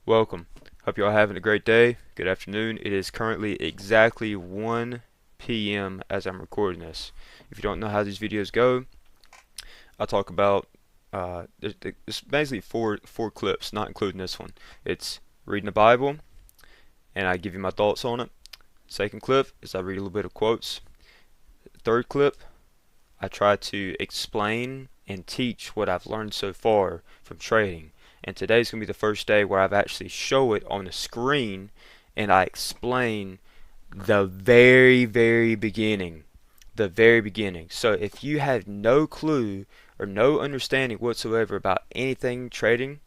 Welcome. Hope you all having a great day. Good afternoon. It is currently exactly 1 p.m. as I'm recording this. If you don't know how these videos go, I'll talk about it's basically four clips, not including this one. It's reading the Bible, and I give you my thoughts on it. Second clip is I read a little bit of quotes. Third clip, I try to explain and teach what I've learned so far from trading. And today's going to be the first day where I've actually show it on the screen and I explain the very beginning. The very beginning. So if you have no clue or no understanding whatsoever about anything trading,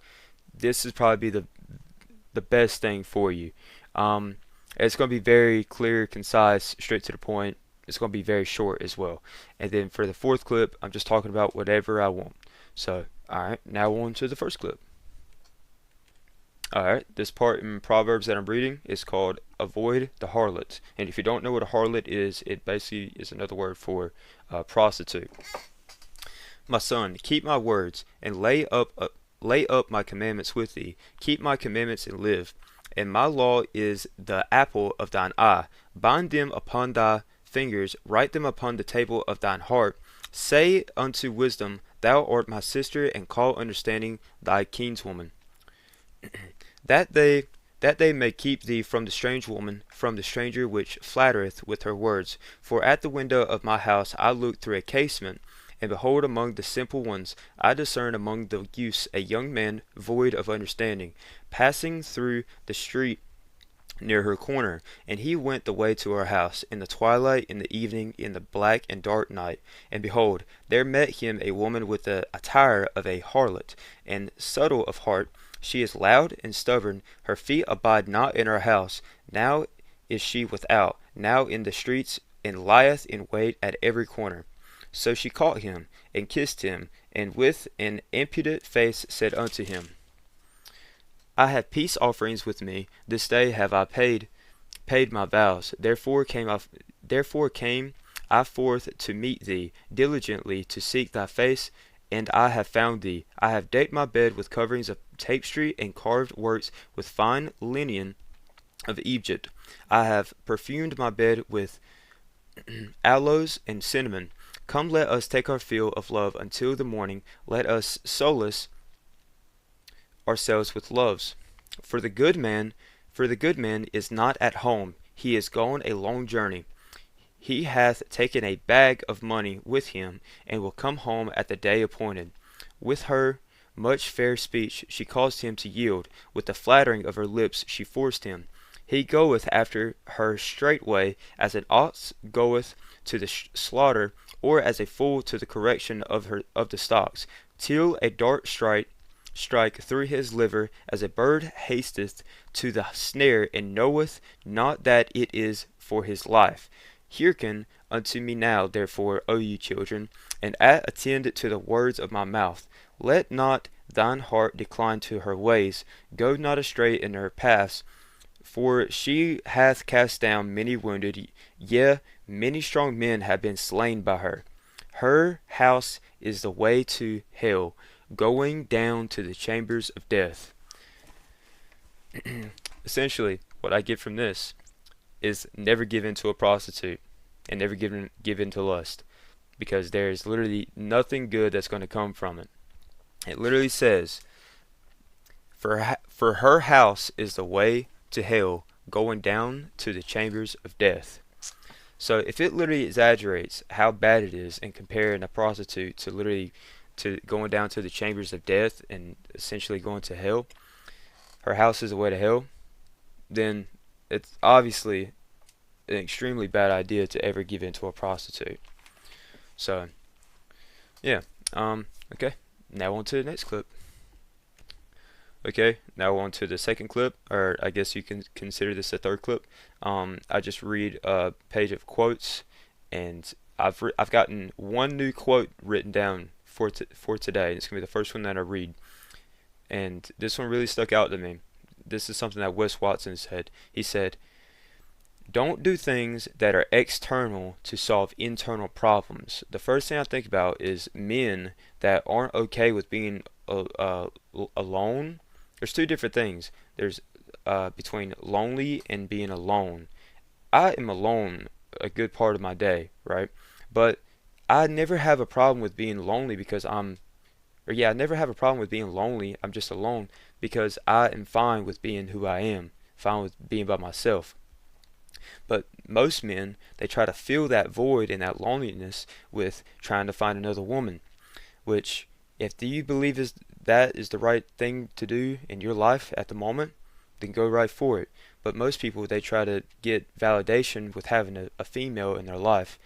this is probably the best thing for you. It's going to be very clear, concise, straight to the point. It's going to be very short as well. And then for the fourth clip, I'm just talking about whatever I want. So, alright, now on to the first clip. Alright, this part in Proverbs that I'm reading is called Avoid the Harlot. And if you don't know what a harlot is, it basically is another word for prostitute. My son, keep my words and lay up my commandments with thee. Keep my commandments and live. And my law is the apple of thine eye. Bind them upon thy fingers, write them upon the table of thine heart. Say unto wisdom, Thou art my sister, and call understanding thy kinswoman. that they may keep thee from the strange woman, from the stranger which flattereth with her words. For at the window of my house I looked through a casement, and behold, among the simple ones I discern among the youths a young man void of understanding, passing through the street near her corner. And he went the way to her house, in the twilight, in the evening, in the black and dark night. And behold, there met him a woman with the attire of a harlot, and subtle of heart. She is loud and stubborn, her feet abide not in her house. Now is she without, now in the streets, and lieth in wait at every corner. So she caught him, and kissed him, and with an impudent face said unto him, I have peace offerings with me, this day have I paid my vows. Therefore came I forth to meet thee, diligently to seek thy face, and I have found thee. I have decked my bed with coverings of tapestry, and carved works with fine linen of Egypt. I have perfumed my bed with aloes and cinnamon. Come, let us take our fill of love until the morning. Let us solace ourselves with loves. For the good man is not at home. He is gone a long journey. He hath taken a bag of money with him, and will come home at the day appointed. With her much fair speech she caused him to yield. With the flattering of her lips she forced him. He goeth after her straightway, as an ox goeth to the slaughter, or as a fool to the correction of the stocks, till a dart strike through his liver, as a bird hasteth to the snare, and knoweth not that it is for his life. Hearken unto me now, therefore, O ye children, and attend to the words of my mouth. Let not thine heart decline to her ways, go not astray in her paths, for she hath cast down many wounded, yea, many strong men have been slain by her. Her house is the way to hell, going down to the chambers of death. Essentially, what I get from this is never give in to a prostitute, and never give in to lust, because there is literally nothing good that's going to come from it. It literally says, for her house is the way to hell, going down to the chambers of death. So if it literally exaggerates how bad it is and comparing a prostitute to going down to the chambers of death and essentially going to hell, her house is the way to hell, then it's obviously an extremely bad idea to ever give in to a prostitute. So, yeah, okay, now on to the next clip. Okay, now on to the second clip, or I guess you can consider this a third clip. I just read a page of quotes, and I've gotten one new quote written down for today. It's gonna be the first one that I read, and this one really stuck out to me. This is something that Wes Watson said. He said, "Don't do things that are external to solve internal problems." The first thing I think about is men that aren't okay with being alone there's two different things. There's between lonely and being alone. I am alone a good part of my day, right? But I never have a problem with being lonely because I never have a problem with being lonely. I'm just alone because I am fine with being who I am, fine with being by myself. But most men, they try to fill that void and that loneliness with trying to find another woman, which, if do you believe that is the right thing to do in your life at the moment, then go right for it. But most people, they try to get validation with having a female in their life.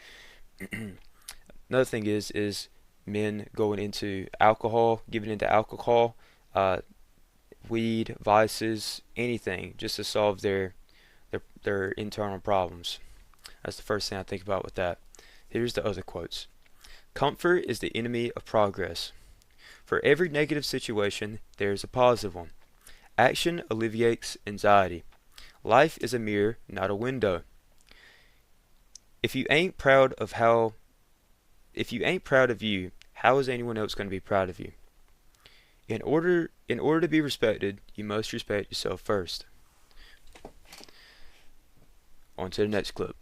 Another thing is men going into alcohol, giving into alcohol, uh, weed, vices, anything, just to solve their internal problems. That's the first thing I think about with that. Here's the other quotes. Comfort is the enemy of progress. For every negative situation, there is a positive one. Action alleviates anxiety. Life is a mirror, not a window. If you ain't proud of how if you ain't proud of you, how is anyone else going to be proud of you? In order to be respected, you must respect yourself first. On to the next clip.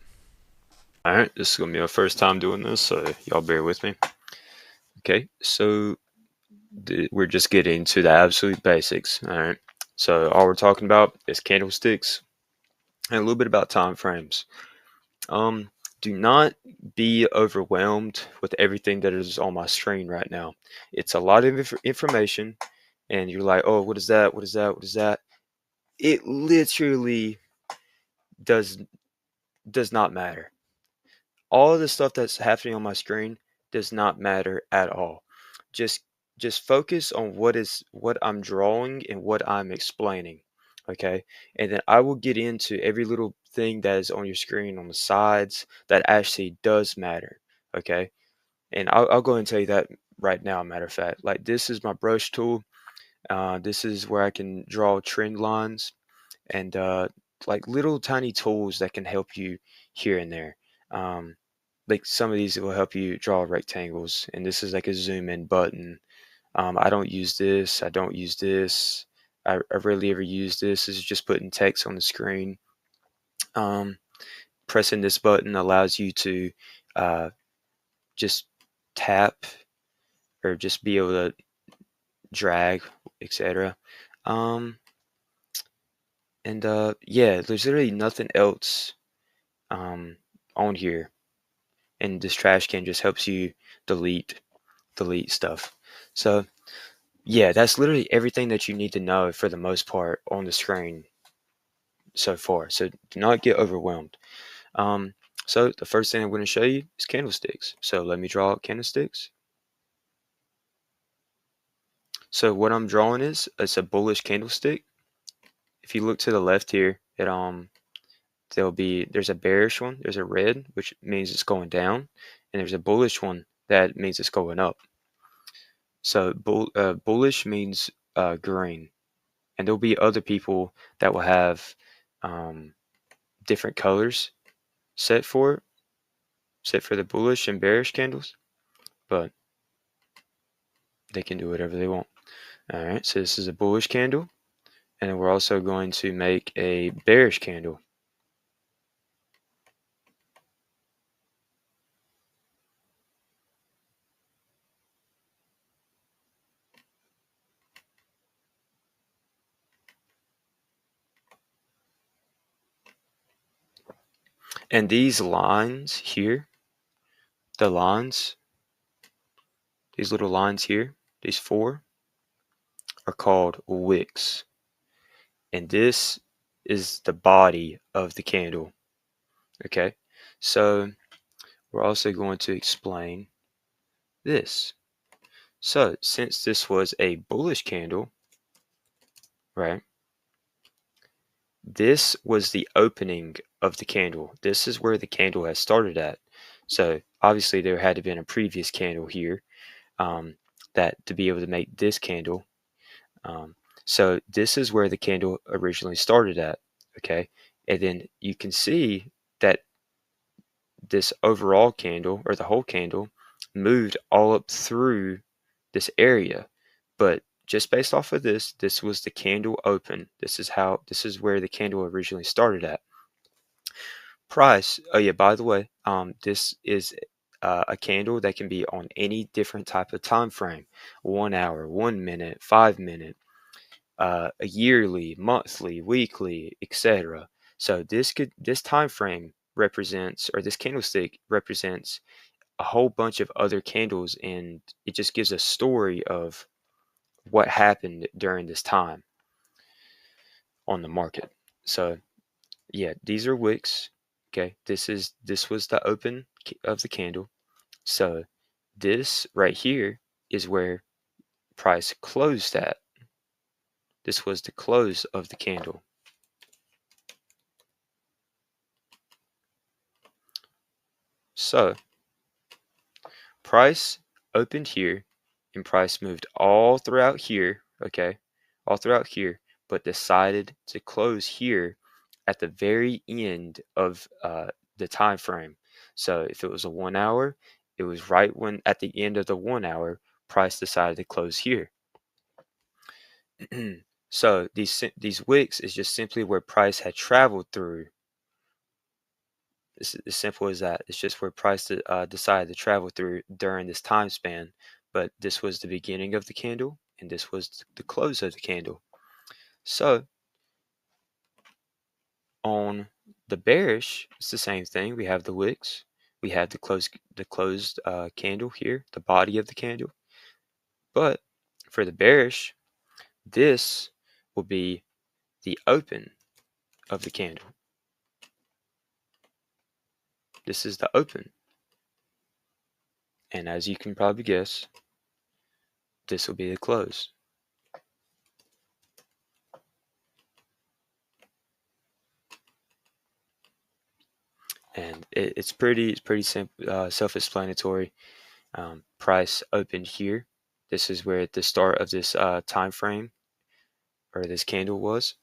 Alright, this is going to be my first time doing this, so y'all bear with me. Okay, so we're just getting to the absolute basics. Alright, so all we're talking about is candlesticks and a little bit about time frames. Do not be overwhelmed with everything that is on my screen right now. It's a lot of information, and you're like, oh, what is that? What is that? What is that? It literally does does not matter. All of the stuff that's happening on my screen does not matter at all. Just just focus on what I'm drawing and what I'm explaining. Okay? And then I will get into every little thing that is on your screen on the sides that actually does matter. Okay? And I'll go and tell you that right now, matter of fact. Like this is my brush tool. This is where I can draw trend lines and like little tiny tools that can help you here and there. Um, like some of these will help you draw rectangles, and this is like a zoom in button. I don't use this. I don't use this. I rarely ever use this. This is just putting text on the screen. Um, Pressing this button allows you to uh, just tap or just be able to drag, etc. Um, and yeah, there's literally nothing else um, on here, and this trash can just helps you delete stuff. So yeah, that's literally everything that you need to know for the most part on the screen so far. So do not get overwhelmed. Um, so the first thing I'm going to show you is candlesticks. So let me draw candlesticks. So what I'm drawing is it's a bullish candlestick. If you look to the left here, there's a bearish one, there's a red, which means it's going down, and there's a bullish one that means it's going up. So bullish means green, and there'll be other people that will have um, different colors set for it, set for the bullish and bearish candles, but they can do whatever they want. All right, so this is a bullish candle, and then we're also going to make a bearish candle. And these lines here, the lines, these little lines here, these four, are called wicks. And this is the body of the candle. Okay, so we're also going to explain this. So since this was a bullish candle, right, this was the opening of the candle. This is where the candle has started at. So obviously there had to have been a previous candle here that to be able to make this candle. So this is where the candle originally started at. Okay, and then you can see that this overall candle or the whole candle moved all up through this area, but just based off of this was the candle open. This is where the candle originally started at. Price. Oh yeah, by the way, this is a candle that can be on any different type of time frame: 1 hour, 1 minute, 5 minute, a yearly, monthly, weekly, etc. So this time frame represents, or this candlestick represents, a whole bunch of other candles, and it just gives a story of what happened during this time on the market. So yeah, these are wicks. Okay, this was the open of the candle. So this right here is where price closed at. This was the close of the candle. So price opened here and price moved all throughout here, okay? All throughout here, but decided to close here at the very end of the time frame. So if it was a 1 hour, it was right when at the end of the 1 hour, price decided to close here. So these wicks is just simply where price had traveled through. It's as simple as that. It's just where price decided to travel through during this time span. But this was the beginning of the candle, and this was the close of the candle. So on the bearish, it's the same thing. We have the wicks. We have the closed candle here, the body of the candle. But for the bearish, this will be the open of the candle. This is the open. And as you can probably guess, this will be the close. And it's pretty simple, self-explanatory. Price opened here. This is where the start of this time frame or this candle was,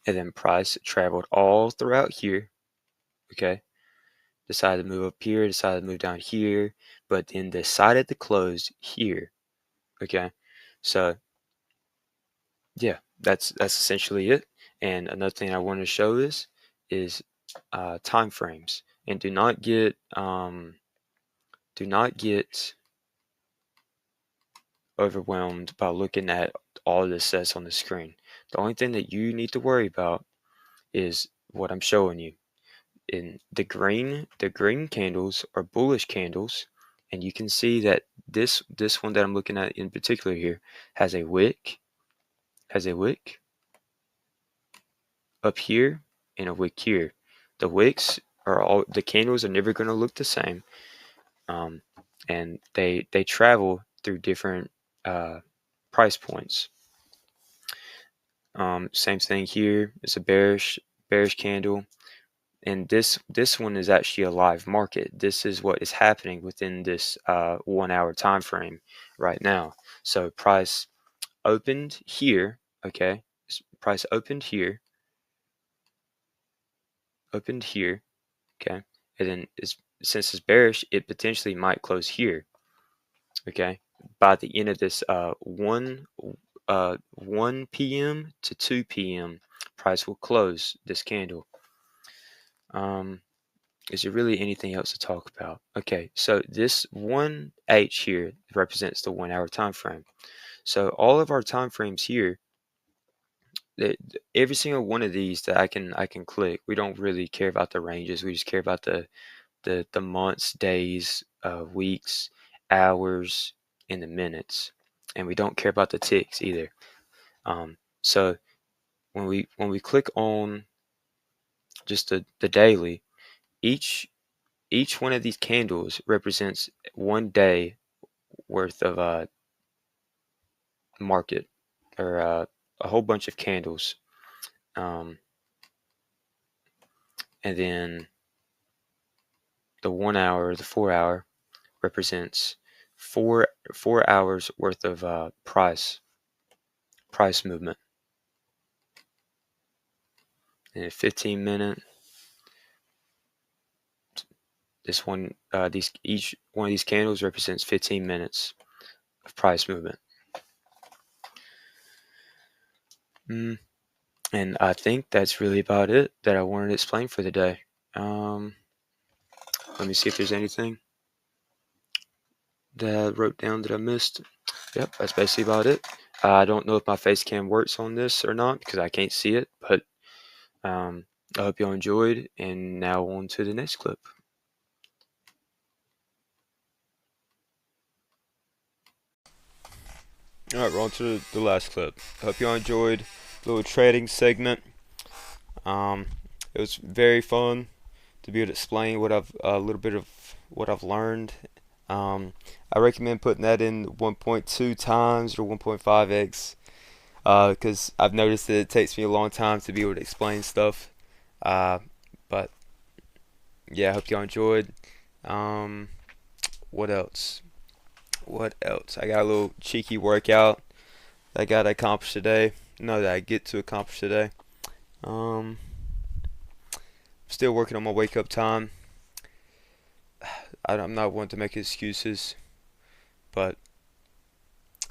and then price traveled all throughout here. Okay, decided to move up here, decided to move down here, but then decided to close here. Okay, so yeah, that's essentially it. And another thing I want to show is time frames, and do not get overwhelmed by looking at all this says on the screen. The only thing that you need to worry about is what I'm showing you. In the green candles are bullish candles, and you can see that this one that I'm looking at in particular here has a wick, up here and a wick here. The wicks the candles are never going to look the same, and they travel through different price points. Same thing here. It's a bearish candle, and this one is actually a live market. This is what is happening within this 1 hour time frame right now. So price opened here. Okay, price opened here. Okay, and then since it's bearish, it potentially might close here. Okay, by the end of this 1 p.m. to 2 p.m. price will close this candle. Is there really anything else to talk about? Okay, so this 1H here represents the 1 hour time frame. So all of our time frames here, every single one of these that I can click, we don't really care about the ranges. We just care about the months, days, weeks, hours, and the minutes, and we don't care about the ticks either. So when we click on just the daily, each one of these candles represents 1 day worth of market, or a whole bunch of candles, and then the 1 hour, the 4 hour represents four hours worth of price movement, and a 15 minute. Each one of these candles represents 15 minutes of price movement. Mm, and I think that's really about it that I wanted to explain for the day. Um, Let me see if there's anything that I wrote down that I missed. Yep, that's basically about it. I don't know if my face cam works on this or not because I can't see it, but I hope y'all enjoyed. And now on to the next clip. All right, we're on to the last clip. I hope y'all enjoyed the little trading segment. Um, it was very fun to be able to explain what I've a little bit of what I've learned. I recommend putting that in 1.2 times or 1.5x because I've noticed that it takes me a long time to be able to explain stuff. Uh, but yeah, I hope y'all enjoyed. Um, what else? What else? I got a little cheeky workout that I got to accomplish today. No, that I get to accomplish today. Um, Still working on my wake up time. I'm not one to make excuses, but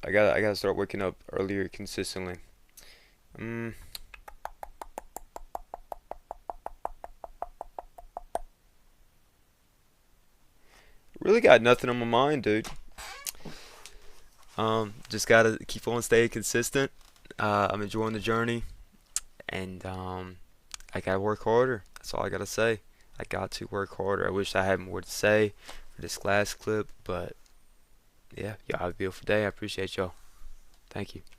I gotta start waking up earlier consistently. Mm, Really got nothing on my mind, dude. Just gotta keep on staying consistent. I'm enjoying the journey, and I gotta work harder. That's all I gotta say. I got to work harder. I wish I had more to say for this last clip, but yeah, y'all have a beautiful day. I appreciate y'all. Thank you.